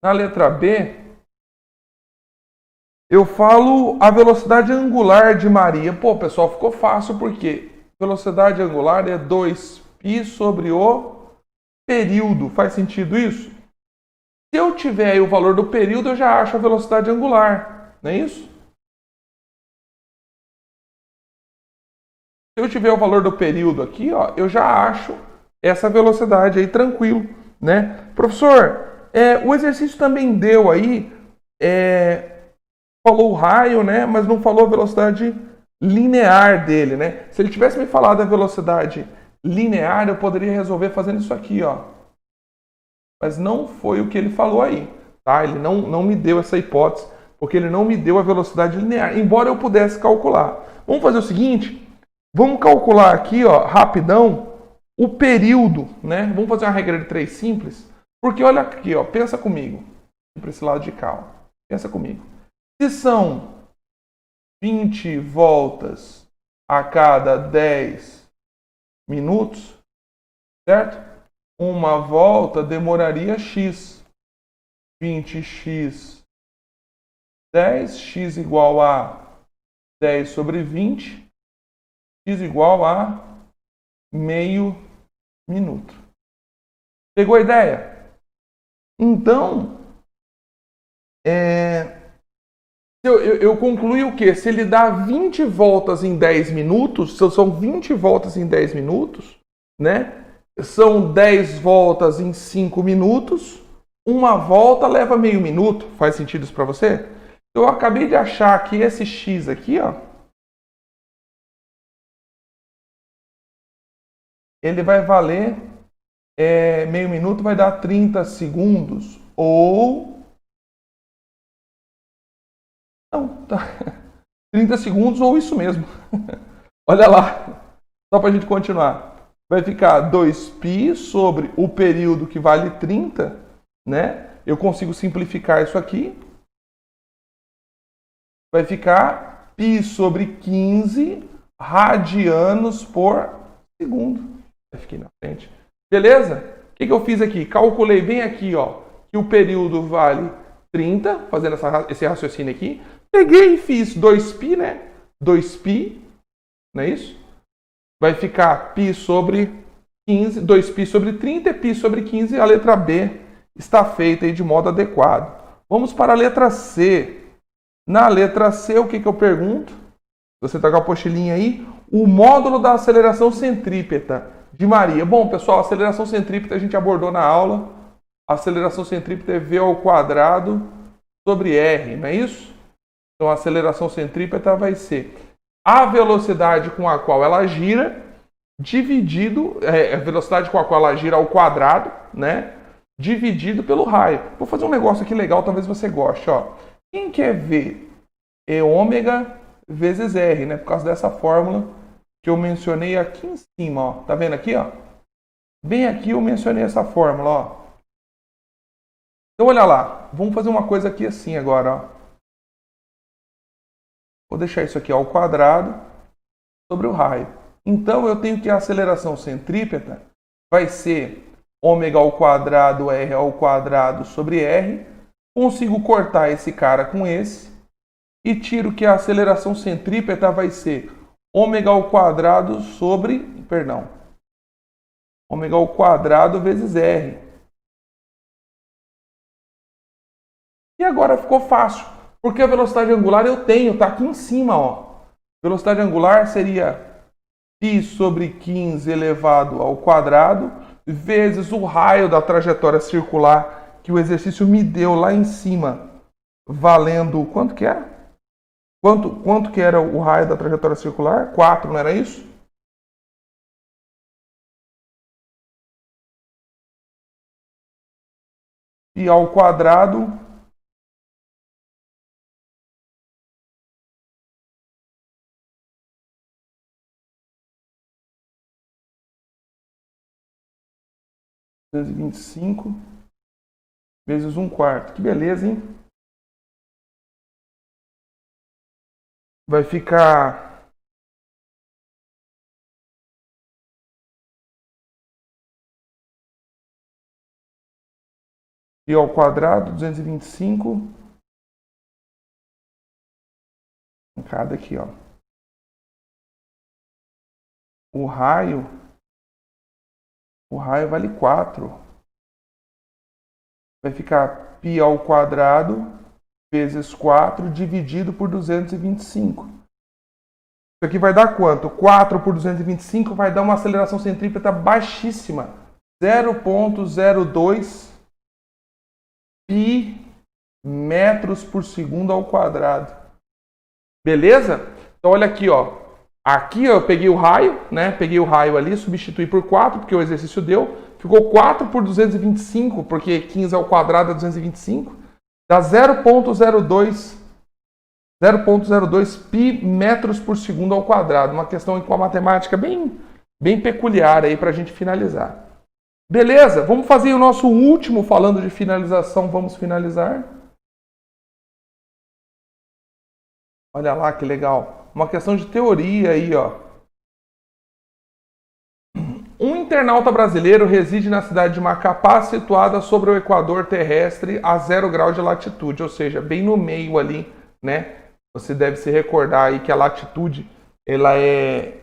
Na letra B, eu falo a velocidade angular de Maria. Pô, pessoal, ficou fácil porque velocidade angular é 2π sobre o período. Faz sentido isso? Se eu tiver aí o valor do período, eu já acho a velocidade angular. Não é isso? Se eu tiver o valor do período aqui, ó, eu já acho essa velocidade aí tranquilo, né? Professor, o exercício também deu aí, falou o raio, né? Mas não falou a velocidade linear dele, né? Se ele tivesse me falado a velocidade linear, eu poderia resolver fazendo isso aqui, ó. Mas não foi o que ele falou aí, tá? Ele não me deu essa hipótese, porque ele não me deu a velocidade linear, embora eu pudesse calcular. Vamos fazer o seguinte, vamos calcular aqui, ó, rapidão, o período, né? Vamos fazer uma regra de 3 simples, porque olha aqui, ó, pensa comigo, para esse lado de cá, ó. Pensa comigo. Se são 20 voltas a cada 10 minutos, certo? Uma volta demoraria x. 20x 10, x igual a 10 sobre 20, x igual a meio minuto. Pegou a ideia? Então, eu concluí o quê? Se ele dá 20 voltas em 10 minutos, se são 20 voltas em 10 minutos, né? São 10 voltas em 5 minutos, uma volta leva meio minuto. Faz sentido isso para você? Eu acabei de achar que esse x aqui, ó, ele vai valer, meio minuto vai dar 30 segundos, ou... Não, tá. 30 segundos ou isso mesmo. Olha lá, só para a gente continuar. Vai ficar 2π sobre o período que vale 30, né? Eu consigo simplificar isso aqui. Vai ficar π sobre 15 radianos por segundo. Fiquei na frente. Beleza? O que eu fiz aqui? Calculei bem aqui, ó, que o período vale 30, fazendo esse raciocínio aqui. Peguei e fiz 2π, né? 2π, não é isso? Vai ficar π sobre 15, 2π sobre 30 e π sobre 15. A letra B está feita aí de modo adequado. Vamos para a letra C. Na letra C, o que eu pergunto? Você está com a apostilinha aí. O módulo da aceleração centrípeta de Maria. Bom, pessoal, a aceleração centrípeta a gente abordou na aula. A aceleração centrípeta é V ao quadrado sobre R, não é isso? Então, a aceleração centrípeta vai ser a velocidade com a qual ela gira, dividido, a velocidade com a qual ela gira ao quadrado, né? Dividido pelo raio. Vou fazer um negócio aqui legal, talvez você goste, ó. Quem quer ver ômega vezes R, né? Por causa dessa fórmula que eu mencionei aqui em cima, ó. Tá vendo aqui, ó? Bem aqui eu mencionei essa fórmula, ó. Então olha lá, vamos fazer uma coisa aqui assim agora, ó. Vou deixar isso aqui ao quadrado sobre o raio. Então eu tenho que a aceleração centrípeta vai ser ômega ao quadrado R ao quadrado sobre R. Consigo cortar esse cara com esse e tiro que a aceleração centrípeta vai ser ômega ao quadrado sobre, ômega ao quadrado vezes R. E agora ficou fácil, porque a velocidade angular eu tenho, tá aqui em cima, ó. Velocidade angular seria π sobre 15 elevado ao quadrado vezes o raio da trajetória circular que o exercício me deu lá em cima, valendo quanto que era? Quanto que era o raio da trajetória circular? 4, não era isso? E ao quadrado (225) vezes 1/4. Que beleza, hein? Vai ficar π ao quadrado, 225. Cada aqui, ó. O raio vale 4. Vai ficar π ao quadrado vezes 4 dividido por 225. Isso aqui vai dar quanto? 4 por 225 vai dar uma aceleração centrípeta baixíssima. 0,02 π metros por segundo ao quadrado. Beleza? Então olha aqui, ó. Aqui eu peguei o raio, né? Peguei o raio ali, substituí por 4, porque o exercício deu. Ficou 4 por 225, porque 15 ao quadrado é 225. Dá 0,02 π metros por segundo ao quadrado. Uma questão com a matemática bem peculiar aí para a gente finalizar. Beleza? Vamos fazer o nosso último falando de finalização. Vamos finalizar. Olha lá que legal. Uma questão de teoria aí, ó. Um internauta brasileiro reside na cidade de Macapá, situada sobre o equador terrestre a 0 grau de latitude, ou seja, bem no meio ali, né? Você deve se recordar aí que a latitude ela é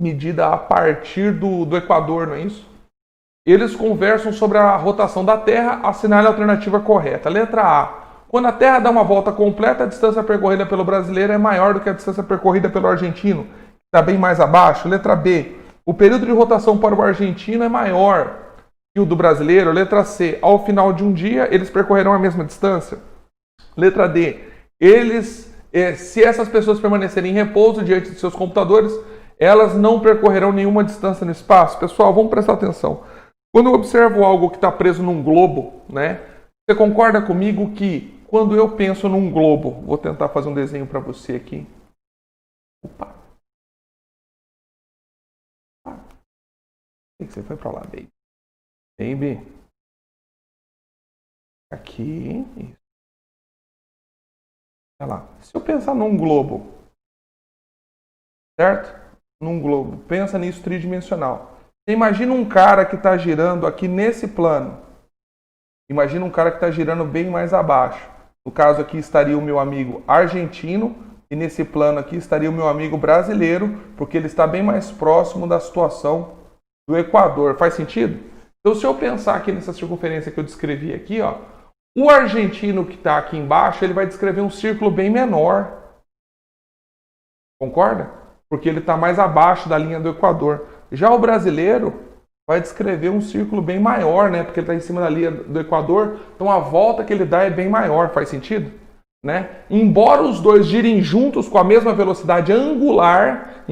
medida a partir do equador, não é isso? Eles conversam sobre a rotação da Terra, assinale a alternativa correta. Letra A. Quando a Terra dá uma volta completa, a distância percorrida pelo brasileiro é maior do que a distância percorrida pelo argentino, que está bem mais abaixo. Letra B. O período de rotação para o argentino é maior que o do brasileiro. Letra C. Ao final de um dia, eles percorrerão a mesma distância. Letra D. Se essas pessoas permanecerem em repouso diante de seus computadores, elas não percorrerão nenhuma distância no espaço. Pessoal, vamos prestar atenção. Quando eu observo algo que está preso num globo, né? Você concorda comigo que quando eu penso num globo, vou tentar fazer um desenho para você aqui. Opa. Por que você foi para lá, baby? Baby. Aqui. Isso. Olha lá. Se eu pensar num globo, certo? Num globo. Pensa nisso tridimensional. Você imagina um cara que está girando aqui nesse plano. Imagina um cara que está girando bem mais abaixo. No caso aqui estaria o meu amigo argentino e nesse plano aqui estaria o meu amigo brasileiro, porque ele está bem mais próximo da situação do Equador. Faz sentido? Então se eu pensar aqui nessa circunferência que eu descrevi aqui, ó, o argentino que está aqui embaixo, ele vai descrever um círculo bem menor. Concorda? Porque ele está mais abaixo da linha do Equador. Já o brasileiro vai descrever um círculo bem maior, né? Porque ele está em cima da linha do Equador, então a volta que ele dá é bem maior, faz sentido? Né? Embora os dois girem juntos com a mesma velocidade angular,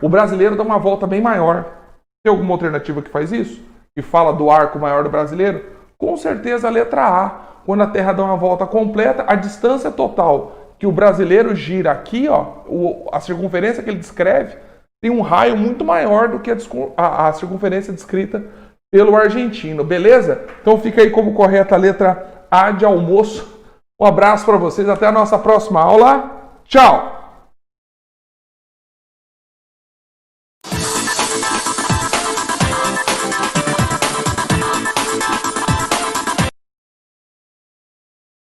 o brasileiro dá uma volta bem maior. Tem alguma alternativa que faz isso? Que fala do arco maior do brasileiro? Com certeza a letra A. Quando a Terra dá uma volta completa, a distância total que o brasileiro gira aqui, ó, a circunferência que ele descreve, tem um raio muito maior do que a circunferência descrita pelo argentino, beleza? Então fica aí como correta a letra A de almoço. Um abraço para vocês, até a nossa próxima aula. Tchau!